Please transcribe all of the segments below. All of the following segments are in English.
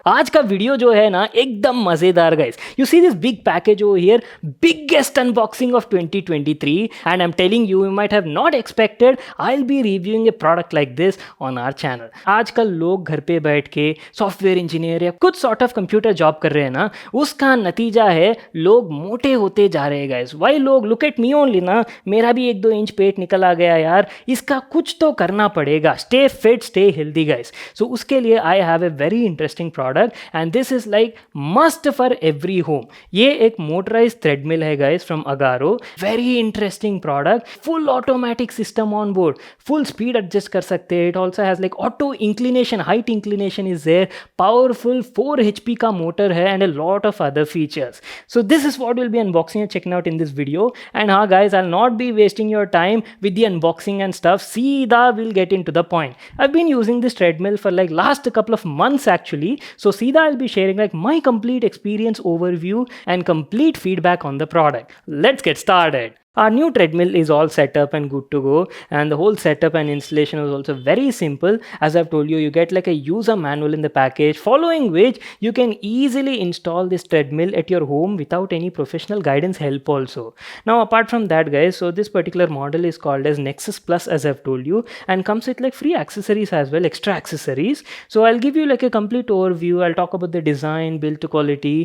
आज का वीडियो जो है ना एकदम मजेदार guys. You see this big package over here, biggest unboxing of 2023, and I'm telling you, you might have not expected I'll be reviewing a product like this on our channel. आजकल लोग घर पे बैठ के सॉफ्टवेयर इंजीनियर या कुछ sort of computer job कर रहे हैं ना, उसका नतीजा है लोग मोटे होते जा रहे हैं गाइस. वाई लोग लुक एट मी ओनली ना, मेरा भी 1-2 इंच पेट निकल आ गया यार. इसका कुछ तो करना पड़ेगा. Stay fit, stay healthy guys. So उसके लिए I have a very interesting product and this is like must for every home. ये एक मोटराइज थ्रेडमिल है guys from Agaro. Very interesting product. Full automatic system on board. Full speed adjust कर सकते हैं. It also has like auto inclination, height inclination is there. Powerful 4 HP का motor है and a lot of other features. So this is what we'll be unboxing and checking out in this video. And guys, I'll not be wasting your time with the unboxing and stuff. Seedha we'll get into the point. I've been using this treadmill for like last couple of months actually. So Seedha I'll be sharing like my complete experience overview and complete feedback on the product. Let's get started. Our new treadmill is all set up and good to go, and the whole setup and installation is also very simple. As I've told you, you get like a user manual in the package, following which you can easily install this treadmill at your home without any professional guidance help also. Now apart from that guys, so this particular model is called as Nexus Plus, as I've told you, and comes with like free accessories as well, extra accessories. So I'll give you like a complete overview. I'll talk about the design, build quality,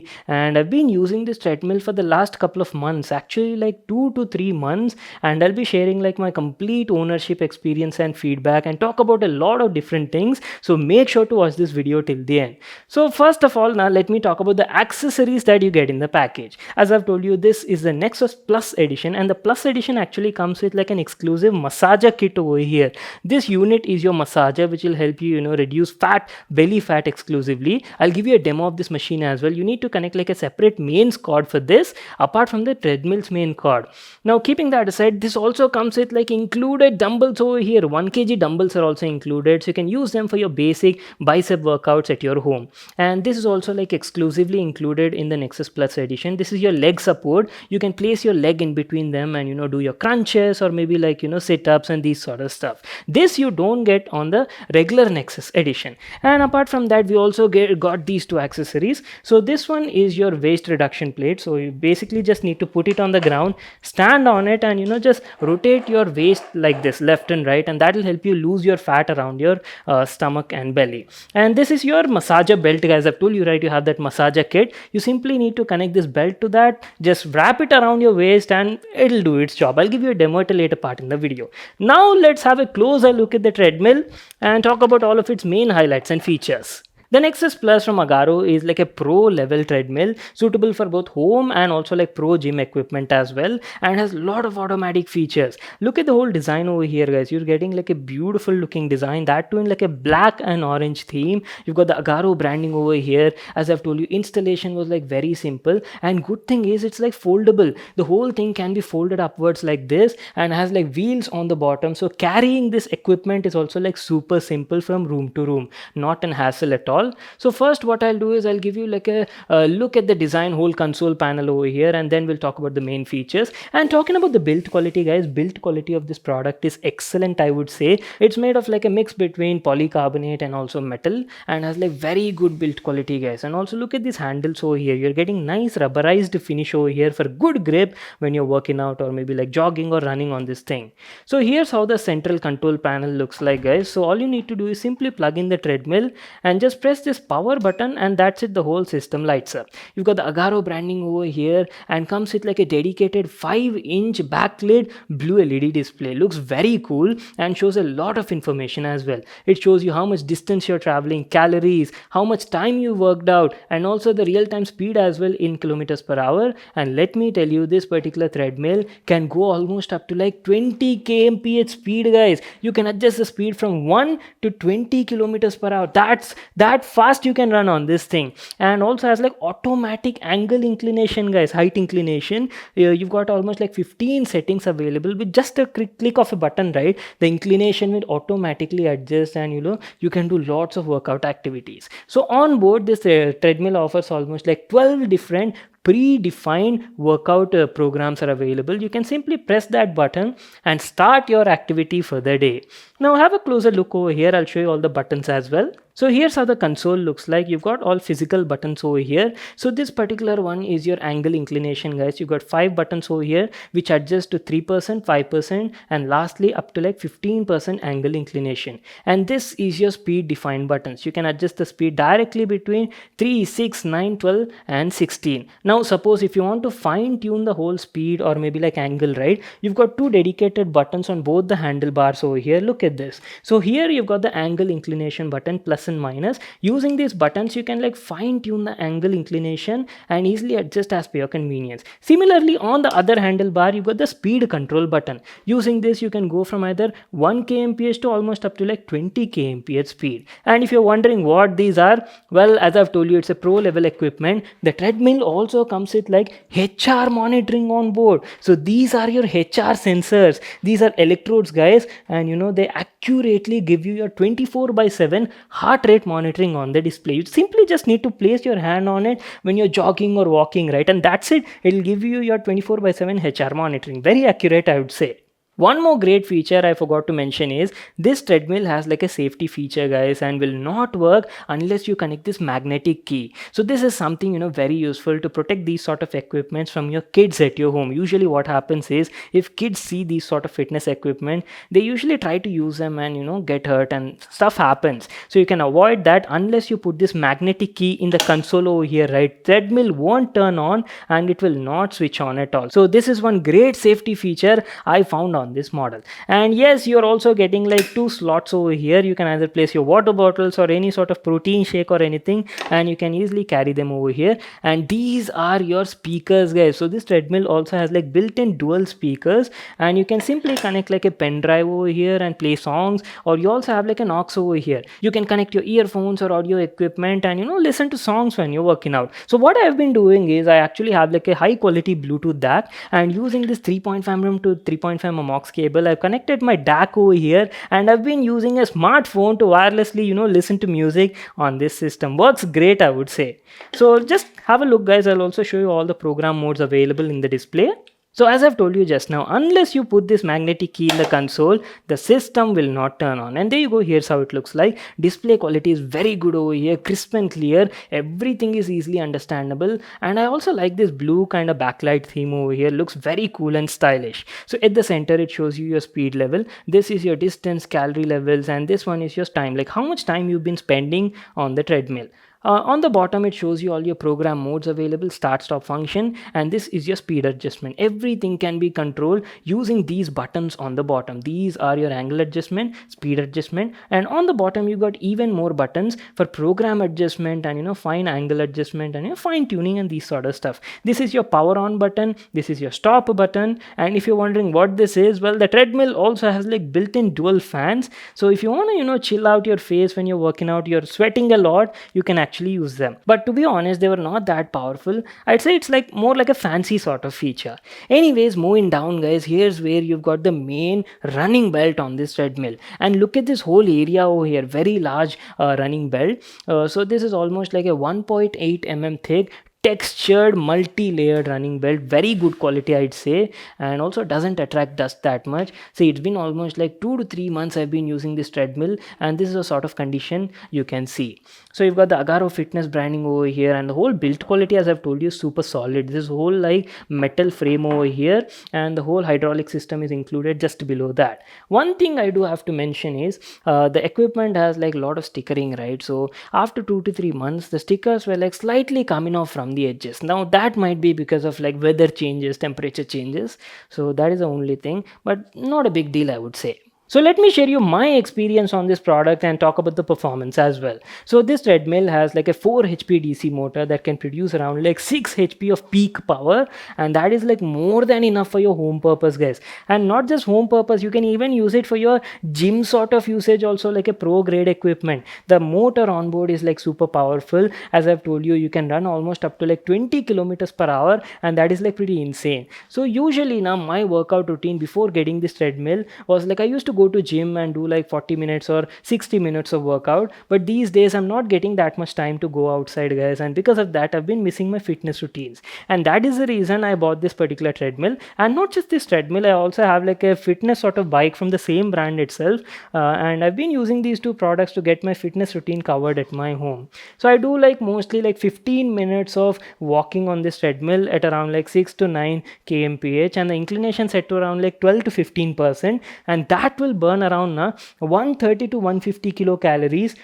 and I've been using this treadmill for the last couple of months, actually like 2 to 3 months, and I'll be sharing like my complete ownership experience and feedback and talk about a lot of different things. So make sure to watch this video till the end. So first of all, now let me talk about the accessories that you get in the package. As I've told you, this is the Nexus Plus edition, and the Plus edition actually comes with like an exclusive massager kit over here. This unit is your massager, which will help you, reduce fat, belly fat exclusively. I'll give you a demo of this machine as well. You need to connect like a separate mains cord for this, apart from the treadmill's main cord. Now keeping that aside, this also comes with like included dumbbells over here. 1 kg dumbbells are also included, so you can use them for your basic bicep workouts at your home. And this is also like exclusively included in the Nexus Plus edition. This is your leg support. You can place your leg in between them and do your crunches or maybe like sit-ups and these sort of stuff. This you don't get on the regular Nexus edition. And apart from that, we also got these two accessories. So this one is your waist reduction plate. So you basically just need to put it on the ground, stand on it, and just rotate your waist like this left and right, and that will help you lose your fat around your stomach and belly. And this is your massager belt guys. I've told you, right, you have that massager kit. You simply need to connect this belt to that, just wrap it around your waist and it'll do its job. I'll give you a demo at a later part in the video. Now let's have a closer look at the treadmill and talk about all of its main highlights and features. The Nexus Plus from Agaro is like a pro level treadmill suitable for both home and also like pro gym equipment as well, and has a lot of automatic features. Look at the whole design over here guys. You're getting like a beautiful looking design, that too in like a black and orange theme. You've got the Agaro branding over here. As I've told you, installation was like very simple, and good thing is it's like foldable. The whole thing can be folded upwards like this and has like wheels on the bottom, so carrying this equipment is also like super simple from room to room, not an hassle at all. So first what I'll do is I'll give you like a look at the design, whole console panel over here, and then we'll talk about the main features. And talking about the build quality guys, build quality of this product is excellent, I would say. It's made of like a mix between polycarbonate and also metal, and has like very good build quality guys. And also look at these handles over here. You're getting nice rubberized finish over here for good grip when you're working out or maybe like jogging or running on this thing. So here's how the central control panel looks like guys. So all you need to do is simply plug in the treadmill and just press this power button, and that's it, the whole system lights up. You've got the Agaro branding over here and comes with like a dedicated 5-inch backlit blue LED display. Looks very cool and shows a lot of information as well. It shows you how much distance you're traveling, calories, how much time you worked out, and also the real-time speed as well in kilometers per hour. And let me tell you, this particular treadmill can go almost up to like 20 kmph speed guys. You can adjust the speed from 1 to 20 kilometers per hour. That's that fast you can run on this thing. And also has like automatic angle inclination guys, height inclination. You've got almost like 15 settings available with just a click of a button, right? The inclination will automatically adjust, and you can do lots of workout activities. So on board, this treadmill offers almost like 12 different predefined workout programs are available. You can simply press that button and start your activity for the day. Now have a closer look over here. I'll show you all the buttons as well. So here's how the console looks like. You've got all physical buttons over here. So this particular one is your angle inclination, guys. You've got 5 buttons over here which adjust to 3%, 5%, and lastly up to like 15% angle inclination. And this is your speed defined buttons. You can adjust the speed directly between 3, 6, 9, 12 and 16. Now suppose if you want to fine tune the whole speed or maybe like angle, right? You've got 2 dedicated buttons on both the handlebars over here. Look at this. So here you've got the angle inclination button, plus and minus. Using these buttons you can like fine tune the angle inclination and easily adjust as per your convenience. Similarly, on the other handlebar you've got the speed control button. Using this you can go from either 1 kmph to almost up to like 20 kmph speed. And if you're wondering what these are, well, as I've told you, it's a pro level equipment. The treadmill also comes with like HR monitoring on board. So these are your HR sensors. These are electrodes, guys, and they accurately give you your 24/7 heart rate monitoring on the display. You simply just need to place your hand on it when you're jogging or walking, right? And that's it. It'll give you your 24/7 HR monitoring. Very accurate, I would say. One more great feature I forgot to mention is this treadmill has like a safety feature, guys, and will not work unless you connect this magnetic key. So this is something very useful to protect these sort of equipments from your kids at your home. Usually what happens is if kids see these sort of fitness equipment, they usually try to use them and get hurt and stuff happens. So you can avoid that unless you put this magnetic key in the console over here, right? Treadmill won't turn on and it will not switch on at all. So this is one great safety feature I found on this model. And yes, you're also getting like 2 slots over here. You can either place your water bottles or any sort of protein shake or anything, and you can easily carry them over here. And these are your speakers, guys. So this treadmill also has like built-in dual speakers, and you can simply connect like a pen drive over here and play songs, or you also have like an aux over here. You can connect your earphones or audio equipment and listen to songs when you're working out. So what I've been doing is I actually have like a high quality Bluetooth DAC, and using this 3.5 mm to 3.5 mm aux cable, I've connected my DAC over here, and I've been using a smartphone to wirelessly listen to music on this system. Works great, I would say. So just have a look, guys. I'll also show you all the program modes available in the display. So as I've told you just now, unless you put this magnetic key in the console, the system will not turn on. And there you go. Here's how it looks like. Display quality is very good over here, crisp and clear. Everything is easily understandable. And I also like this blue kind of backlight theme over here. Looks very cool and stylish. So at the center, it shows you your speed level. This is your distance, calorie levels, and this one is your time, like how much time you've been spending on the treadmill. On the bottom, it shows you all your program modes available, start stop function, and this is your speed adjustment. Everything can be controlled using these buttons on the bottom. These are your angle adjustment, speed adjustment, and on the bottom you got even more buttons for program adjustment and fine angle adjustment and fine tuning and these sort of stuff. This is your power on button, this is your stop button, and if you're wondering what this is, well, the treadmill also has like built-in dual fans. So if you want to chill out your face when you're working out, you're sweating a lot, you can actually use them. But to be honest, they were not that powerful. I'd say it's like more like a fancy sort of feature. Anyways, moving down, guys, here's where you've got the main running belt on this treadmill, and look at this whole area over here. Very large running belt. So this is almost like a 1.8 mm thick textured multi-layered running belt. Very good quality, I'd say, and also doesn't attract dust that much. See, it's been almost like 2 to 3 months I've been using this treadmill, and this is a sort of condition you can see. So you've got the Agaro Fitness branding over here, and the whole build quality, as I've told you, is super solid. This whole like metal frame over here, and the whole hydraulic system is included just below that. One thing I do have to mention is the equipment has like a lot of stickering, right? So after 2 to 3 months, the stickers were like slightly coming off from the edges. Now that might be because of like weather changes, temperature changes. So that is the only thing, but not a big deal, I would say. So let me share you my experience on this product and talk about the performance as well. So this treadmill has like a 4 HP DC motor that can produce around like 6 HP of peak power, and that is like more than enough for your home purpose, guys. And not just home purpose, you can even use it for your gym sort of usage also, like a pro grade equipment. The motor on board is like super powerful. As I've told you, you can run almost up to like 20 kilometers per hour, and that is like pretty insane. So usually now my workout routine before getting this treadmill was like I used to go to gym and do like 40 minutes or 60 minutes of workout, but these days I'm not getting that much time to go outside, guys, and because of that I've been missing my fitness routines. And that is the reason I bought this particular treadmill. And not just this treadmill, I also have like a fitness sort of bike from the same brand itself, and I've been using these two products to get my fitness routine covered at my home. So I do like mostly like 15 minutes of walking on this treadmill at around like 6 to 9 kmph, and the inclination set to around like 12 to 15%, and that will burn around 130 to 150 kilocalories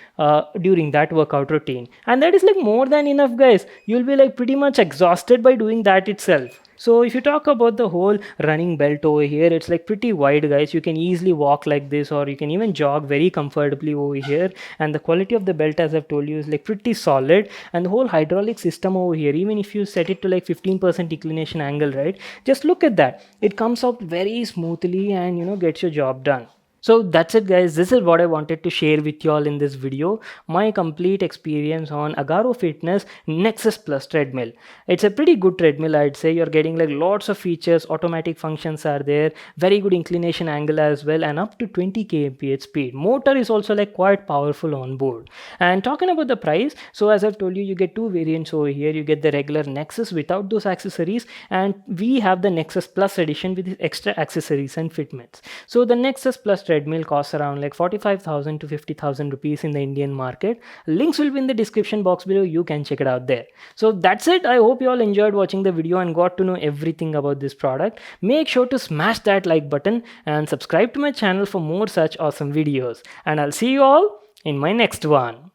during that workout routine. And that is like more than enough, guys. You'll be like pretty much exhausted by doing that itself. So if you talk about the whole running belt over here, it's like pretty wide, guys. You can easily walk like this, or you can even jog very comfortably over here. And the quality of the belt, as I've told you, is like pretty solid. And the whole hydraulic system over here, even if you set it to like 15% inclination angle, right, just look at that. It comes out very smoothly and, you know, gets your job done. So that's it, guys. This is what I wanted to share with you all in this video. My complete experience on Agaro Fitness Nexus Plus treadmill. It's a pretty good treadmill, I'd say. You're getting like lots of features, automatic functions are there, very good inclination angle as well, and up to 20 kmph speed. Motor is also like quite powerful on board. And talking about the price, so as I've told you, you get two variants over here. You get the regular Nexus without those accessories, and we have the Nexus Plus edition with extra accessories and fitments. So the Nexus Plus treadmill costs around like 45,000 to 50,000 rupees in the Indian market. Links will be in the description box below. You can check it out there. So that's it. I hope you all enjoyed watching the video and got to know everything about this product. Make sure to smash that like button and subscribe to my channel for more such awesome videos. And I'll see you all in my next one.